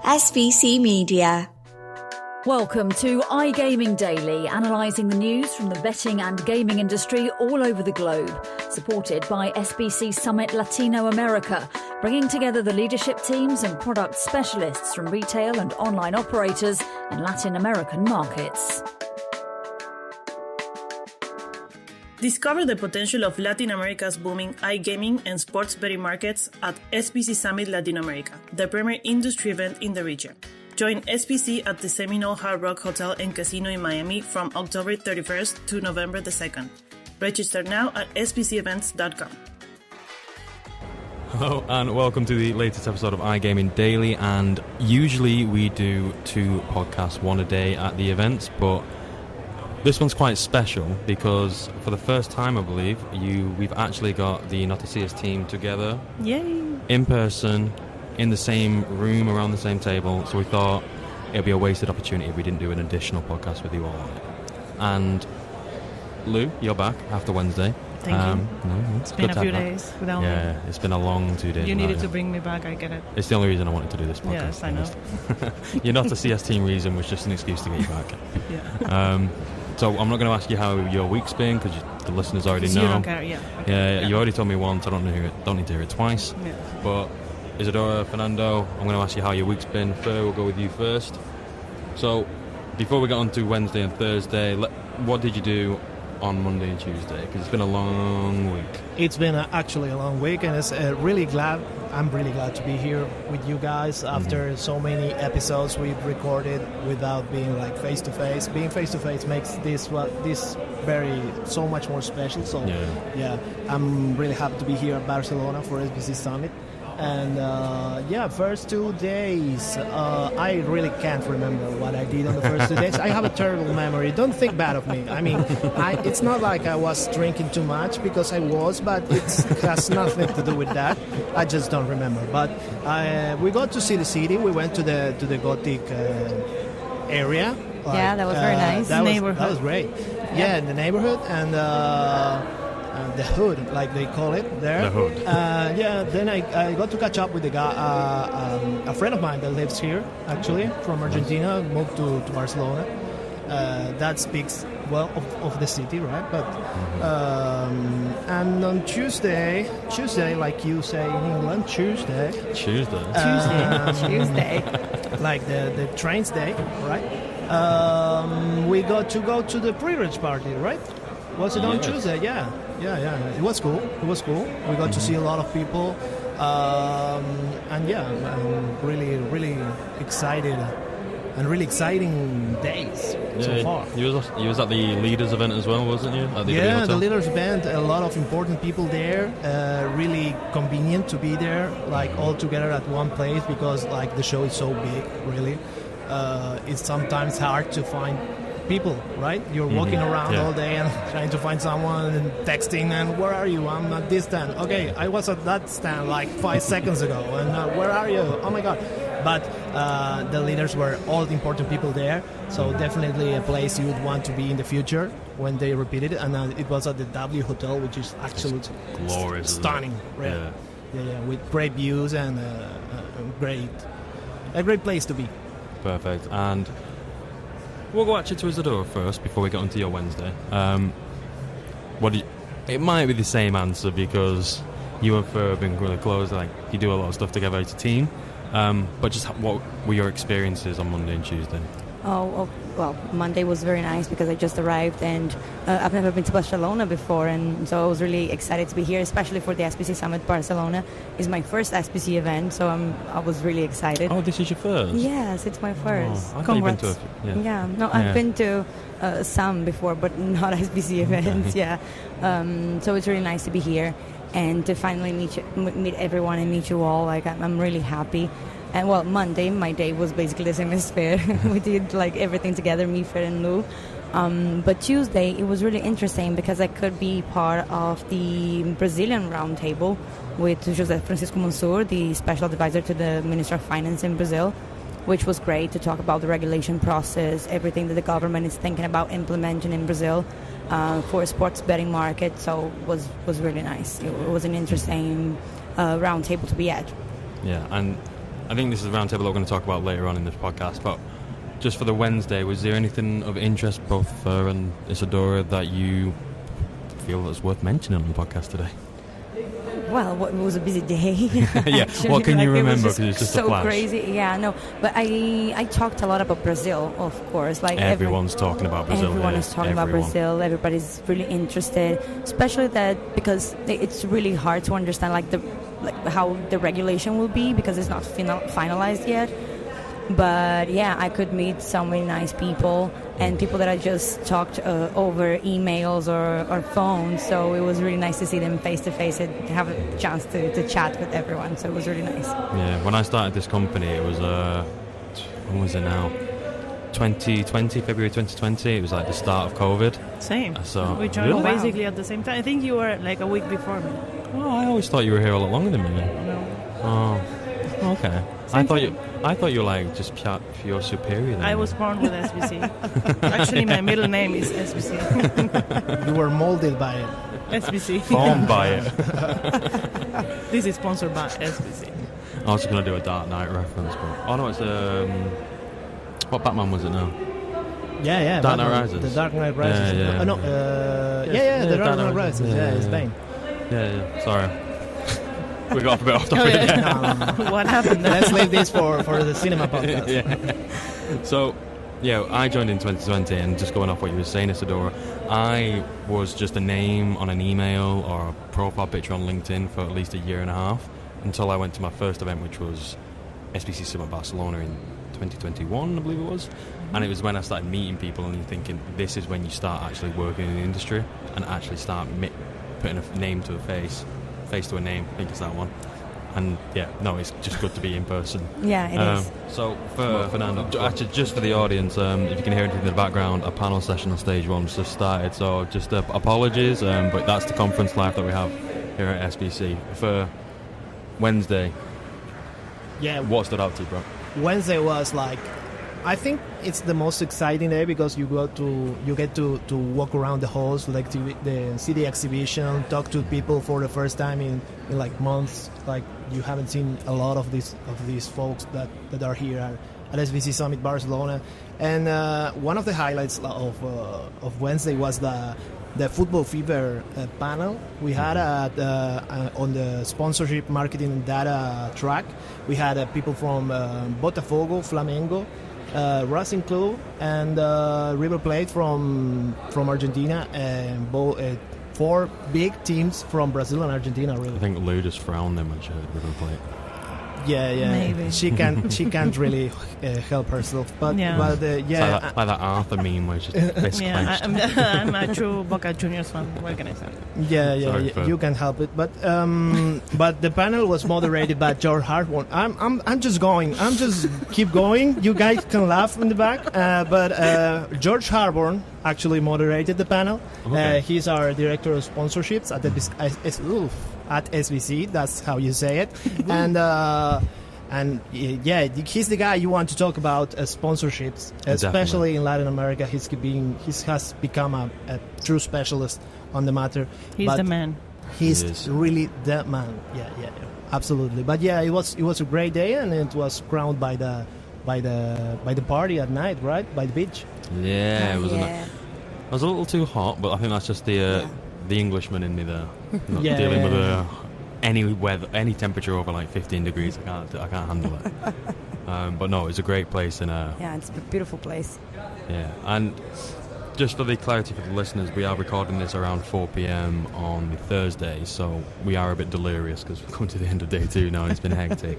SBC Media. Welcome to iGaming Daily, analysing the news from the betting and gaming industry all over the globe. Supported by SBC Summit Latino America, bringing together the leadership teams and product specialists from retail and online operators in Latin American markets. Discover the potential of Latin America's booming iGaming and sports betting markets at SBC Summit Latin America, the premier industry event in the region. Join SBC at the Seminole Hard Rock Hotel and Casino in Miami from October 31st to November the 2nd. Register now at sbcevents.com. Hello and welcome to the latest episode of iGaming Daily, and usually we do 2 podcasts, 1 a day at the events, but this one's quite special because for the first time, I believe, we've actually got the Noticias team together. Yay! In person, in the same room, around the same table, so we thought it'd be a wasted opportunity if we didn't do an additional podcast with you all. And Lou, you're back after Wednesday. Thank you. No, it's been a few days without me. Yeah, it's been a long 2 days. You needed to bring me back, I get it. It's the only reason I wanted to do this podcast. Yes, I know. Your Noticias team reason was just an excuse to get you back. Yeah. So I'm not going to ask you how your week's been because the listeners already know. You don't care, yeah. Okay. Yeah, you already told me once. I don't need to hear it twice. Yeah. But Isadora, Fernando, I'm going to ask you how your week's been. Fer, we'll go with you first. So before we get on to Wednesday and Thursday, what did you do on Monday and Tuesday? Because it's been a long week. It's been actually a long week, and I'm really glad to be here with you guys after so many episodes we've recorded without being like face to face. Being face to face makes this so much more special. So yeah, I'm really happy to be here at Barcelona for SBC Summit. And first 2 days, I really can't remember what I did on the first 2 days. I have a terrible memory. Don't think bad of me. I mean, it's not like I was drinking too much, because I was, but it has nothing to do with that. I just don't remember. But we got to see the city. We went to the Gothic area. Yeah, that was very nice. That was great. Yeah, in the neighborhood, and the hood, like they call it there. The hood. Then I got to catch up with a guy, a friend of mine that lives here, actually, from Argentina, moved to Barcelona. That speaks well of the city, right? But and on Tuesday, like you say in England, Tuesday, like the trains day, right? We got to go to the pre-reg party, right? Was it on Tuesday? Yeah. It was cool. We got to see a lot of people, and I'm really, really excited, and really exciting days so far. You was at the leaders event as well, wasn't you? At the the leaders event. A lot of important people there. Really convenient to be there, like all together at one place, because like the show is so big. Really, it's sometimes hard to find people, right? You're walking around all day and trying to find someone and texting, and where are you? I'm at this stand. Okay, I was at that stand like 5 seconds ago, and where are you? Oh my god. But the leaders were all the important people there, so definitely a place you would want to be in the future when they repeat it. And it was at the W Hotel, which is absolutely glorious, stunning. Yeah, with great views and a great place to be. Perfect. And we'll go actually to Isadora first before we get onto your Wednesday. It might be the same answer because you and Fer have been really close. Like, you do a lot of stuff together as a team. But just what were your experiences on Monday and Tuesday? Well, Monday was very nice because I just arrived, and I've never been to Barcelona before, and so I was really excited to be here, especially for the SBC Summit Barcelona. It's my first SBC event, so I was really excited. Oh, this is your first? Yes, it's my first. I've been to I've been to some before, but not SBC events. So it's really nice to be here and to finally meet everyone and meet you all. Like, I'm really happy. And well, Monday, my day was basically the same as Fer. We did like everything together, me, Fer, and Lou. But Tuesday, it was really interesting because I could be part of the Brazilian roundtable with José Francisco Mansur, the special advisor to the Minister of Finance in Brazil, which was great to talk about the regulation process, everything that the government is thinking about implementing in Brazil for a sports betting market. So it was really nice. It was an interesting roundtable to be at. Yeah, and I think this is a roundtable that we're going to talk about later on in this podcast, but just for the Wednesday, was there anything of interest, both for and Isadora, that you feel that's worth mentioning on the podcast today? Well, it was a busy day. Yeah, what can you remember? Because it's just so a flash. crazy. Yeah, no, but I talked a lot about Brazil, of course. Like everyone's talking about Brazil. Everyone is talking about Brazil. Everybody's really interested, especially that because it's really hard to understand how the regulation will be because it's not finalized yet. But yeah, I could meet so many nice people and people that I just talked over emails or phone. So it was really nice to see them face to face and have a chance to chat with everyone. So it was really nice. Yeah, when I started this company, it was when was it now? 2020, February 2020. It was like the start of COVID. Same. So we joined basically at the same time. I think you were like a week before me. Oh, I always thought you were here a lot longer than me. No. Oh, okay. I thought you were like just pure superior. I was born with SBC. Actually, my middle name is SBC. You were molded by it. SBC. Formed by it. This is sponsored by SBC. I was going to do a Dark Knight reference, but oh no, it's what Batman was it now? Yeah. Dark Knight Rises. The Dark Knight Rises. Yeah. The Dark Knight Rises. Yeah, it's Bane. Yeah. Sorry. We got off a bit off topic. No. What happened? Let's leave this for the cinema podcast. Yeah. So, yeah, I joined in 2020, and just going off what you were saying, Isadora, I was just a name on an email or a profile picture on LinkedIn for at least a year and a half until I went to my first event, which was SBC Summit Barcelona in 2021, I believe it was. And it was when I started meeting people and you're thinking, this is when you start actually working in the industry and actually start putting a name to a face to a name. I think it's that one. And yeah, no, it's just good to be in person. Yeah, it is. So for Fernando, actually just for the audience, if you can hear anything in the background, a panel session on stage 1's just started, so just apologies, but that's the conference live that we have here at SBC. For Wednesday, what stood out to you, bro? Wednesday was like, I think it's the most exciting day because you get to walk around the halls, like the city exhibition, talk to people for the first time in like months. Like you haven't seen a lot of these folks that are here at SBC Summit Barcelona. And one of the highlights of Wednesday was the Football Fever panel we had on the sponsorship, marketing, and data track. We had people from Botafogo, Flamengo, Racing Club, and River Plate from Argentina, and 4 big teams from Brazil and Argentina. Really, I think Lou just frowned them when she heard River Plate. Yeah. Maybe. She can't really help herself. But yeah. It's like that Arthur meme where she's fist clenched. I'm a true Boca Juniors fan. What can I say? Yeah. You can help it. But the panel was moderated by George Hardborn. I'm just keep going. You guys can laugh in the back. But George Hardborn actually moderated the panel. Okay. He's our director of sponsorships at SBC, that's how you say it. And he's the guy you want to talk about sponsorships, especially Definitely. in Latin America. He has become a true specialist on the matter. He's the man. He's really the man. Yeah, absolutely. But yeah, it was a great day, and it was crowned by the party at night, right? By the beach. Yeah, it was. It was a little too hot, but I think that's just the Englishman in me there. Not dealing with any weather, any temperature over like 15 degrees. I can't handle it. But no, it's a great place, and it's a beautiful place. Yeah, and just for the clarity for the listeners, we are recording this around 4 p.m. on the Thursday, so we are a bit delirious because we're coming to the end of day 2 now and it's been hectic.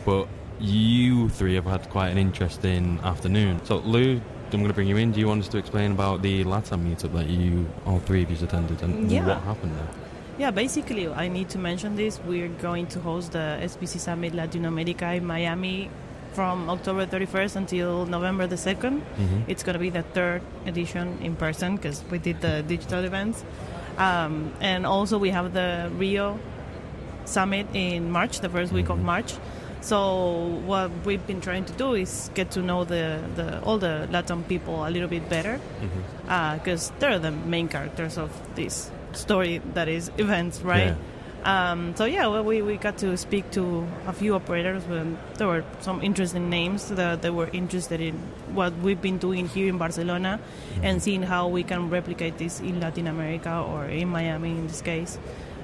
But you 3 have had quite an interesting afternoon. So Lou, I'm going to bring you in. Do you want us to explain about the LatAm meetup that all 3 of you attended and what happened there? Yeah, basically, I need to mention this. We're going to host the SBC Summit Latin America in Miami from October 31st until November the 2nd. Mm-hmm. It's going to be the 3rd edition in person because we did the digital events. And also we have the Rio Summit in March, the first week of March. So what we've been trying to do is get to know all the LatAm people a little bit better because they're the main characters of this story that is events, right? We got to speak to a few operators. There were some interesting names that they were interested in what we've been doing here in Barcelona and seeing how we can replicate this in Latin America or in Miami in this case.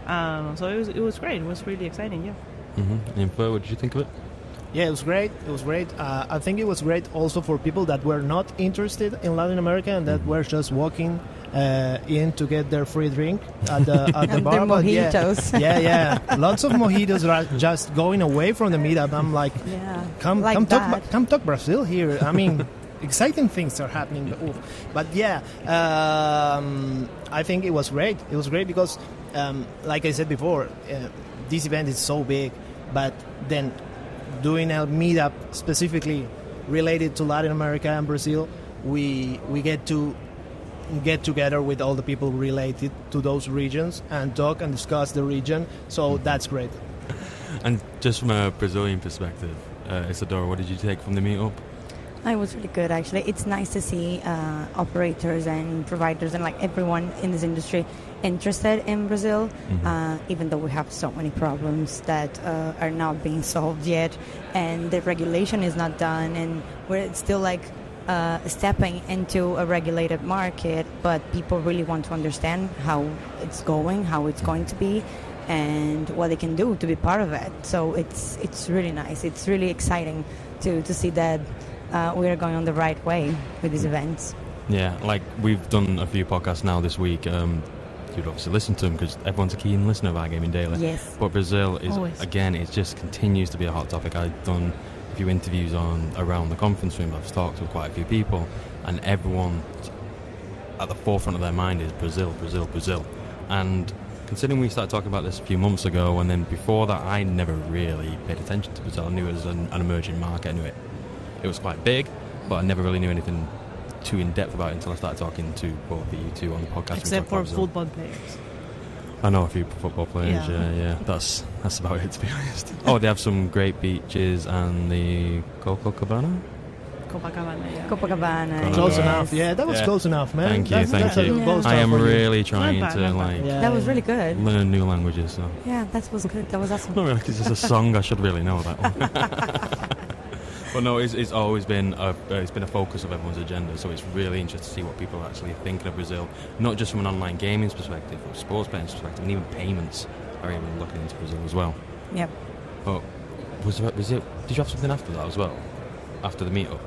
So it was great. It was really exciting, yeah. Mm-hmm. And what did you think of it? Yeah, it was great. I think it was great also for people that were not interested in Latin America and that were just walking in to get their free drink at the bar. Their mojitos. Yeah. Lots of mojitos are just going away from the meetup. I'm like, come talk Brazil here. I mean, exciting things are happening. But yeah, I think it was great. It was great because, like I said before, this event is so big, but then doing a meetup specifically related to Latin America and Brazil, we get to get together with all the people related to those regions and talk and discuss the region. So that's great. And just from a Brazilian perspective, Isadora, what did you take from the meetup? It was really good, actually. It's nice to see operators and providers and like everyone in this industry interested in Brazil, even though we have so many problems that are not being solved yet, and the regulation is not done, and we're still like stepping into a regulated market, but people really want to understand how it's going to be, and what they can do to be part of it. So it's really nice. It's really exciting to see that we are going on the right way with these events. Yeah, like we've done a few podcasts now this week. You'd obviously listen to them because everyone's a keen listener of iGaming Daily. Yes. But Brazil is, always. Again, it just continues to be a hot topic. I've done a few interviews around the conference room. I've talked to quite a few people, and everyone at the forefront of their mind is Brazil. And considering we started talking about this a few months ago, and then before that, I never really paid attention to Brazil. I knew it was an emerging market. I knew it was quite big, but I never really knew anything too in depth about it until I started talking to both of you two on the podcast. Except for football players. I know a few football players. Yeah. That's about it, to be honest. Oh, they have some great beaches and the Copacabana. Copacabana. Close yes. enough. Yeah, that was close enough, man. Thank you. I am really trying to that was really good. learn new languages. So. Yeah, that was good. That was awesome. Not really, because it's a song. I should really know that one. But no, it's always been a focus of everyone's agenda. So it's really interesting to see what people are actually thinking of Brazil, not just from an online gaming perspective, or sports betting perspective, and even payments are even looking into Brazil as well. Yep. But was it? Did you have something after that as well? After the meetup?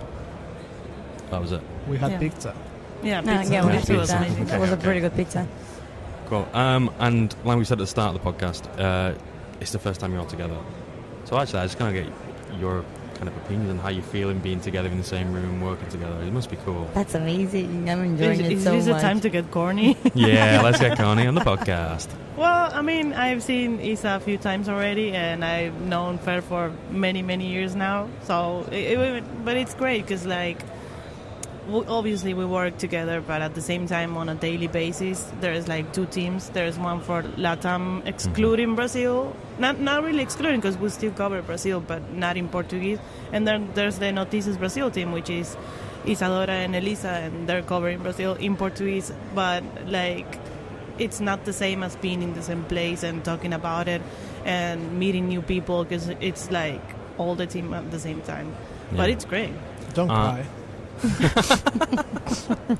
That was it. We had pizza. Yeah, we had pizza. That was a pretty good pizza. Cool. And like we said at the start of the podcast, it's the first time you're all together. So actually, I just kind of get your kind of opinion on how you're feeling being together in the same room, working together. It must be cool. That's amazing. I'm enjoying it so much. Is this a time to get corny? Yeah, let's get corny on the podcast. Well, I mean, I've seen Isa a few times already, and I've known Fer for many, many years now. So, but it's great because, like, obviously we work together, but at the same time on a daily basis there's like two teams. There's one for LatAm excluding Brazil, not really excluding because we still cover Brazil but not in Portuguese, and then there's the Noticias Brazil team, which is Isadora and Elisa, and they're covering Brazil in Portuguese, but like it's not the same as being in the same place and talking about it and meeting new people, because it's like all the team at the same time. But it's great. Don't cry.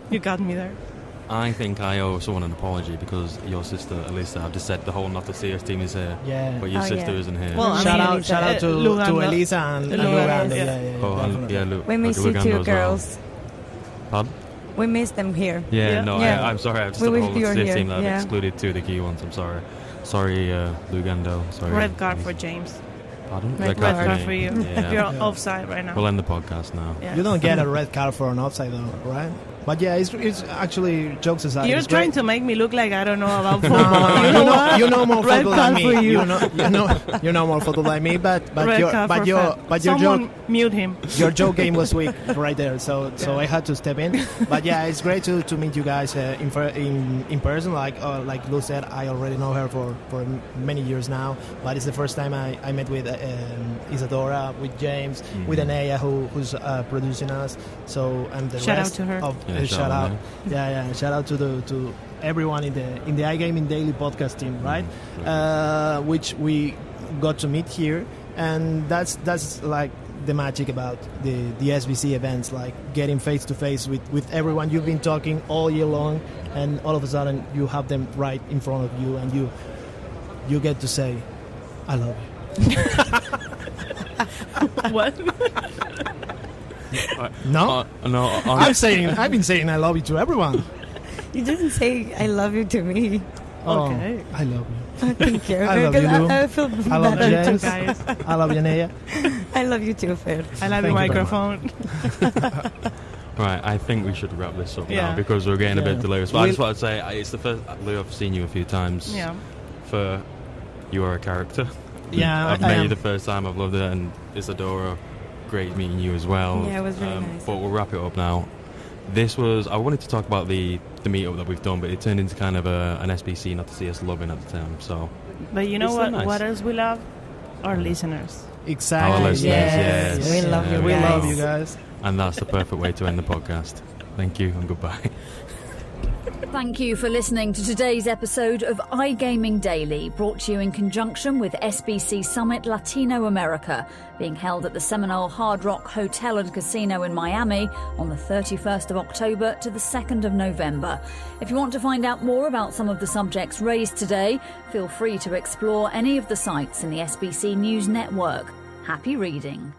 You got me there. I think I owe someone an apology because your sister Elisa, I've just said the whole Noticias team is here, but your sister isn't here. Well, shout out to Elisa and Luganda. We miss you too, girls. Pardon? We miss them here. I'm sorry. I've just the whole Noticias team that I've excluded two of the key ones. I'm sorry. Sorry, Lugando. Sorry. Red card for James. Pardon? Red card for you. Yeah. You're offside right now. We'll end the podcast now. Yeah. You don't get a red card for an offside though, right? But yeah, it's actually, jokes aside. You're trying to make me look like I don't know about football. You know more football than me. You know more football than me. But your joke, mute him. Your joke game was weak right there. So I had to step in. But yeah, it's great to meet you guys in person. Like Lu said, I already know her for many years now. But it's the first time I met with Isadora, with James, with Anaya, who's producing us. So and the shout rest out to her. Shout out. Shout out to everyone in the iGaming Daily podcast team, right? Which we got to meet here, and that's like the magic about the SBC events, like getting face to face with everyone you've been talking all year long, and all of a sudden you have them right in front of you, and you get to say, "I love you." What? No, no. I've been saying I love you to everyone. You didn't say I love you to me. Okay. I love you. Thank you. I love you, Lou. I feel I love better. James. guys. I love you, Anaya. I love you too, Fer. I love Thank the you very microphone. Right, I think we should wrap this up Yeah. now because we're getting a bit Yeah. delirious. But I just want to say, it's the first, Lou, I've seen you a few times. Yeah. You are a character. Yeah, I've I met you am. the first time, I've loved it, and Isadora, great meeting you as well. Yeah, it was really nice. But we'll wrap it up now. I wanted to talk about the meetup that we've done, but it turned into kind of an SBC Noticias loving at the time. So, But you know It's so what? nice. What else we love? Our listeners. Exactly. Our listeners, yes. We love you We guys. love you guys. and that's the perfect way to end the podcast. Thank you and goodbye. Thank you for listening to today's episode of iGaming Daily, brought to you in conjunction with SBC Summit Latino America, being held at the Seminole Hard Rock Hotel and Casino in Miami on the 31st of October to the 2nd of November. If you want to find out more about some of the subjects raised today, feel free to explore any of the sites in the SBC News Network. Happy reading.